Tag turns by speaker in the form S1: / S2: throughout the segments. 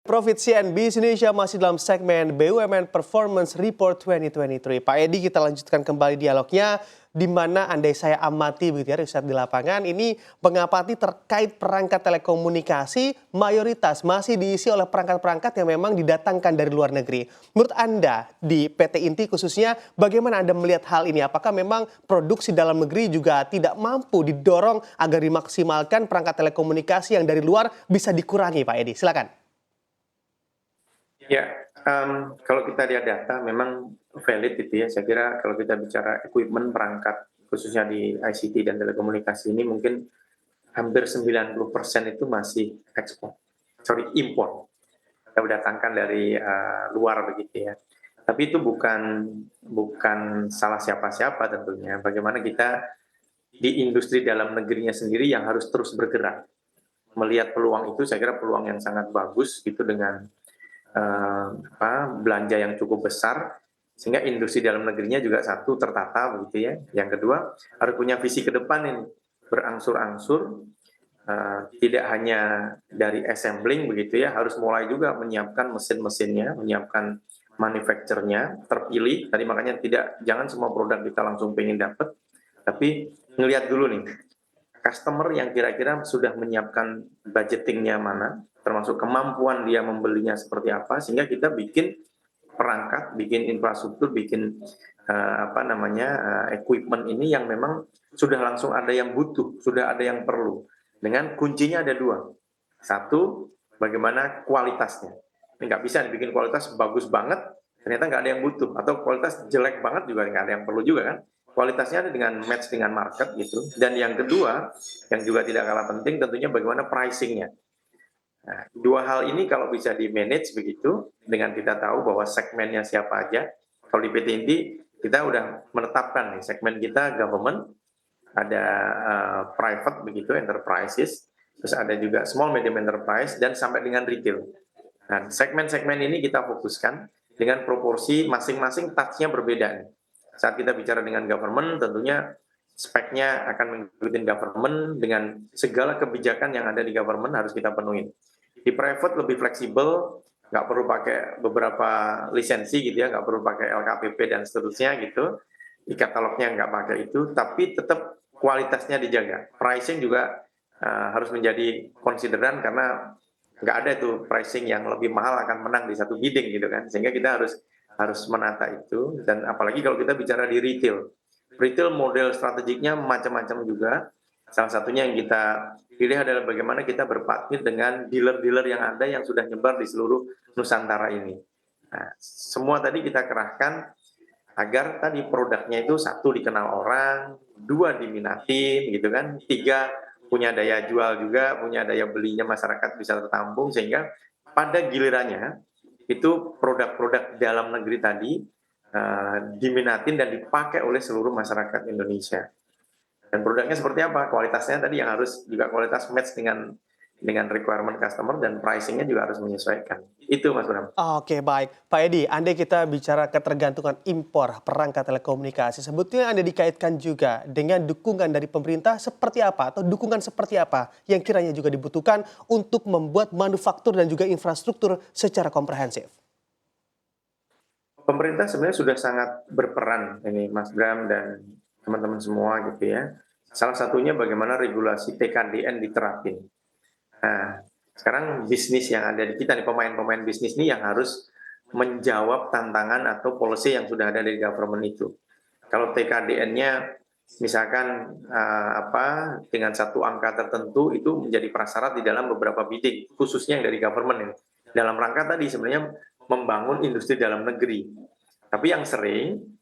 S1: Profit CNBC Indonesia masih dalam segmen BUMN Performance Report 2023. Pak Edi, kita lanjutkan kembali dialognya, di mana andai saya amati begitu ya riset di lapangan ini mengamati terkait perangkat telekomunikasi mayoritas masih diisi oleh perangkat-perangkat yang memang didatangkan dari luar negeri. Menurut Anda di PT Inti khususnya, bagaimana Anda melihat hal ini? Apakah memang produksi dalam negeri juga tidak mampu didorong agar dimaksimalkan perangkat telekomunikasi yang dari luar bisa dikurangi, Pak Edi? Silakan.
S2: Ya, kalau kita lihat data memang valid gitu ya. Saya kira kalau kita bicara equipment perangkat khususnya di ICT dan telekomunikasi ini mungkin hampir 90% itu masih impor. Kita datangkan dari luar begitu ya. Tapi itu bukan salah siapa-siapa tentunya. Bagaimana kita di industri dalam negerinya sendiri yang harus terus bergerak. Melihat peluang itu, saya kira peluang yang sangat bagus gitu dengan belanja yang cukup besar, sehingga industri dalam negerinya juga satu tertata begitu ya. Yang kedua harus punya visi ke depan ini, berangsur-angsur, tidak hanya dari assembling begitu ya, harus mulai juga menyiapkan mesin-mesinnya, menyiapkan manufacturernya terpilih. Tadi makanya jangan semua produk kita langsung pengen dapat, tapi ngelihat dulu nih customer yang kira-kira sudah menyiapkan budgetingnya mana, termasuk kemampuan dia membelinya seperti apa, sehingga kita bikin perangkat, bikin infrastruktur, bikin equipment ini yang memang sudah langsung ada yang butuh, sudah ada yang perlu. Dengan kuncinya ada dua. Satu, bagaimana kualitasnya. Ini nggak bisa dibikin kualitas bagus banget, ternyata nggak ada yang butuh. Atau kualitas jelek banget juga nggak ada yang perlu juga kan. Kualitasnya ada dengan match dengan market gitu. Dan yang kedua, yang juga tidak kalah penting tentunya bagaimana pricingnya. Nah, dua hal ini kalau bisa di manage begitu, dengan kita tahu bahwa segmennya siapa aja. Kalau di PT Inti, kita udah menetapkan nih, segmen kita government, ada private begitu, enterprises, terus ada juga small medium enterprise, dan sampai dengan retail. Nah, segmen-segmen ini kita fokuskan dengan proporsi masing-masing touch-nya berbeda nih. Saat kita bicara dengan government, tentunya speknya akan mengikuti government dengan segala kebijakan yang ada di government harus kita penuhi. Di private lebih fleksibel, nggak perlu pakai beberapa lisensi gitu ya, nggak perlu pakai LKPP dan seterusnya gitu. Di katalognya nggak pakai itu, tapi tetap kualitasnya dijaga. Pricing juga harus menjadi konsideran karena nggak ada itu pricing yang lebih mahal akan menang di satu bidding gitu kan. Sehingga kita harus menata itu, dan apalagi kalau kita bicara di retail. Retail model strategiknya macam-macam juga. Salah satunya yang kita pilih adalah bagaimana kita berpartner dengan dealer-dealer yang ada yang sudah nyebar di seluruh Nusantara ini. Nah, semua tadi kita kerahkan agar tadi produknya itu satu dikenal orang, dua diminatin gitu kan, tiga punya daya jual juga, punya daya belinya masyarakat bisa tertampung, sehingga pada gilirannya itu produk-produk dalam negeri tadi diminatin dan dipakai oleh seluruh masyarakat Indonesia. Dan produknya seperti apa? Kualitasnya tadi yang harus juga kualitas match dengan requirement customer, dan pricingnya juga harus menyesuaikan. Itu Mas Bram.
S1: Oke, baik. Pak Edi, andai kita bicara ketergantungan impor perangkat telekomunikasi, sebetulnya Anda dikaitkan juga dengan dukungan dari pemerintah seperti apa, atau dukungan seperti apa yang kiranya juga dibutuhkan untuk membuat manufaktur dan juga infrastruktur secara komprehensif?
S2: Pemerintah sebenarnya sudah sangat berperan ini Mas Bram dan teman-teman semua gitu ya. Salah satunya bagaimana regulasi TKDN diterapin. Nah, sekarang bisnis yang ada di kita nih, pemain-pemain bisnis nih yang harus menjawab tantangan atau policy yang sudah ada dari government itu. Kalau TKDN-nya misalkan dengan satu angka tertentu itu menjadi prasyarat di dalam beberapa bidding, khususnya yang dari government ini. Dalam rangka tadi sebenarnya membangun industri dalam negeri. Tapi yang sering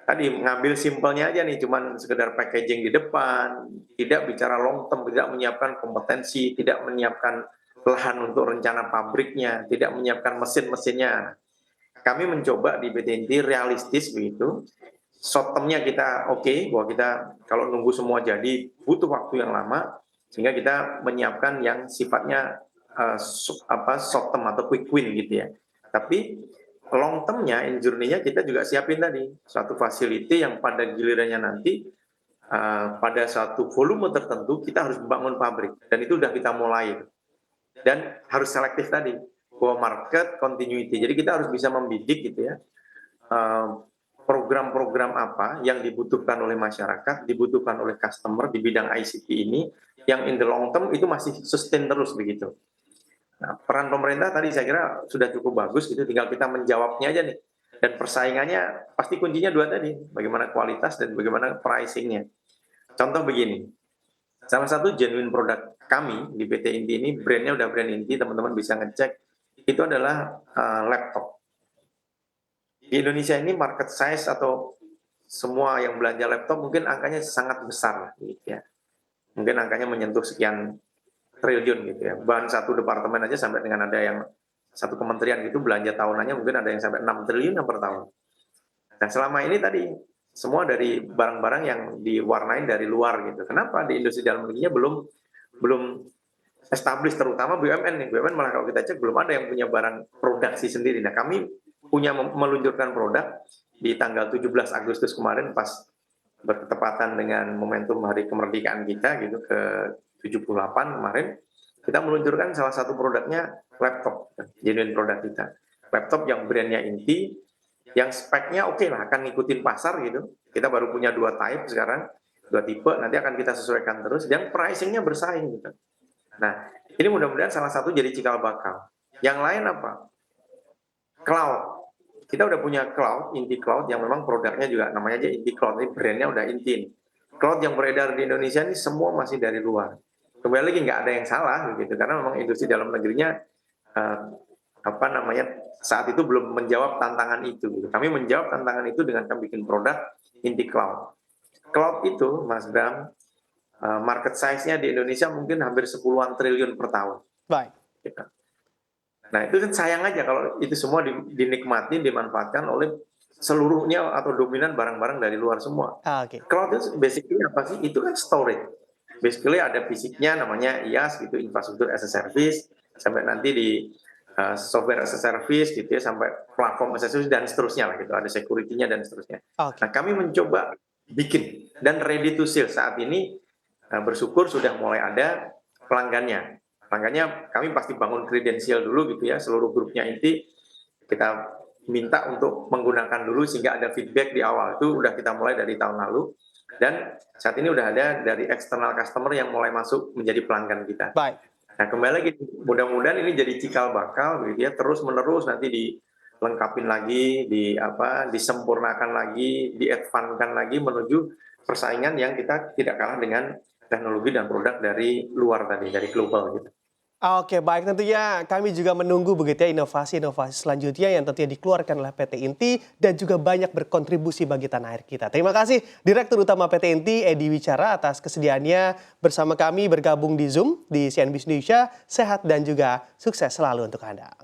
S2: tadi ngambil simpelnya aja nih, cuman sekedar packaging di depan, tidak bicara long term, tidak menyiapkan kompetensi, tidak menyiapkan lahan untuk rencana pabriknya, tidak menyiapkan mesin-mesinnya. Kami mencoba di BTNT realistis begitu. Short term-nya kita bahwa kita kalau nunggu semua jadi butuh waktu yang lama, sehingga kita menyiapkan yang sifatnya short term atau quick win gitu ya. Tapi long term-nya, in journey-nya kita juga siapin tadi suatu facility yang pada gilirannya nanti pada suatu volume tertentu kita harus membangun pabrik, dan itu sudah kita mulai, dan harus selektif tadi. market continuity. Jadi kita harus bisa membidik gitu ya, eh, program-program apa yang dibutuhkan oleh masyarakat, dibutuhkan oleh customer di bidang ICT ini, yang in the long term itu masih sustain terus begitu. Nah, peran pemerintah tadi saya kira sudah cukup bagus gitu, tinggal kita menjawabnya aja nih. Dan persaingannya pasti kuncinya dua tadi, bagaimana kualitas dan bagaimana pricingnya. Contoh begini, salah satu genuine produk kami di PT Inti ini, brandnya udah brand Inti, teman-teman bisa ngecek, itu adalah laptop. Di Indonesia ini market size atau semua yang belanja laptop mungkin angkanya sangat besar lah, gitu ya. Mungkin angkanya menyentuh sekian triliun gitu ya. Bahan satu departemen aja sampai dengan ada yang satu kementerian gitu belanja tahunannya mungkin ada yang sampai 6 triliun per tahun. Nah selama ini tadi semua dari barang-barang yang diwarnain dari luar gitu. Kenapa di industri dalam negerinya belum established, terutama BUMN nih. BUMN malah kalau kita cek belum ada yang punya barang produksi sendiri. Nah kami punya meluncurkan produk di tanggal 17 Agustus kemarin pas bertepatan dengan momentum hari kemerdekaan kita gitu ke 78 kemarin, kita meluncurkan salah satu produknya laptop, genuine produk kita. Laptop yang brandnya Inti, yang speknya oke lah, akan ngikutin pasar gitu. Kita baru punya 2 type sekarang, 2 tipe, nanti akan kita sesuaikan terus, dan pricingnya bersaing gitu. Nah, ini mudah-mudahan salah satu jadi cikal bakal. Yang lain apa? Cloud. Kita udah punya cloud, Inti Cloud, yang memang produknya juga namanya aja Inti Cloud, ini brandnya udah Inti. Cloud yang beredar di Indonesia ini semua masih dari luar. Kembali lagi nggak ada yang salah gitu, karena memang industri dalam negerinya saat itu belum menjawab tantangan itu. Gitu. Kami menjawab tantangan itu dengan kami bikin produk Inti Cloud. Cloud itu, Mas Bram, market size-nya di Indonesia mungkin hampir 10-an triliun per tahun.
S1: Baik.
S2: Gitu. Nah itu kan sayang aja kalau itu semua dinikmati, dimanfaatkan oleh seluruhnya atau dominan barang-barang dari luar semua.
S1: Oke.
S2: Cloud itu basically apa sih? Itu kan storage. Basically ada fisiknya namanya IaaS gitu, infrastruktur as a service, sampai nanti di software as a service gitu ya, sampai platform as a service dan seterusnya lah gitu, ada security-nya dan seterusnya.
S1: Oke.
S2: Nah kami mencoba bikin dan ready to sell saat ini, bersyukur sudah mulai ada pelanggannya. Makanya kami pasti bangun kredensial dulu gitu ya, seluruh grupnya Inti kita minta untuk menggunakan dulu sehingga ada feedback di awal. Itu udah kita mulai dari tahun lalu, dan saat ini udah ada dari eksternal customer yang mulai masuk menjadi pelanggan kita.
S1: Baik.
S2: Nah kembali lagi, mudah-mudahan ini jadi cikal bakal gitu ya, terus menerus nanti dilengkapin lagi, disempurnakan lagi, di-advance-kan lagi menuju persaingan yang kita tidak kalah dengan teknologi dan produk dari luar tadi, dari global gitu.
S1: Oke, baik, tentunya kami juga menunggu begitu ya inovasi-inovasi selanjutnya yang tentunya dikeluarkan oleh PT Inti dan juga banyak berkontribusi bagi tanah air kita. Terima kasih Direktur Utama PT Inti, Edi Wicara, atas kesediaannya bersama kami bergabung di Zoom di CNBC Indonesia. Sehat dan juga sukses selalu untuk Anda.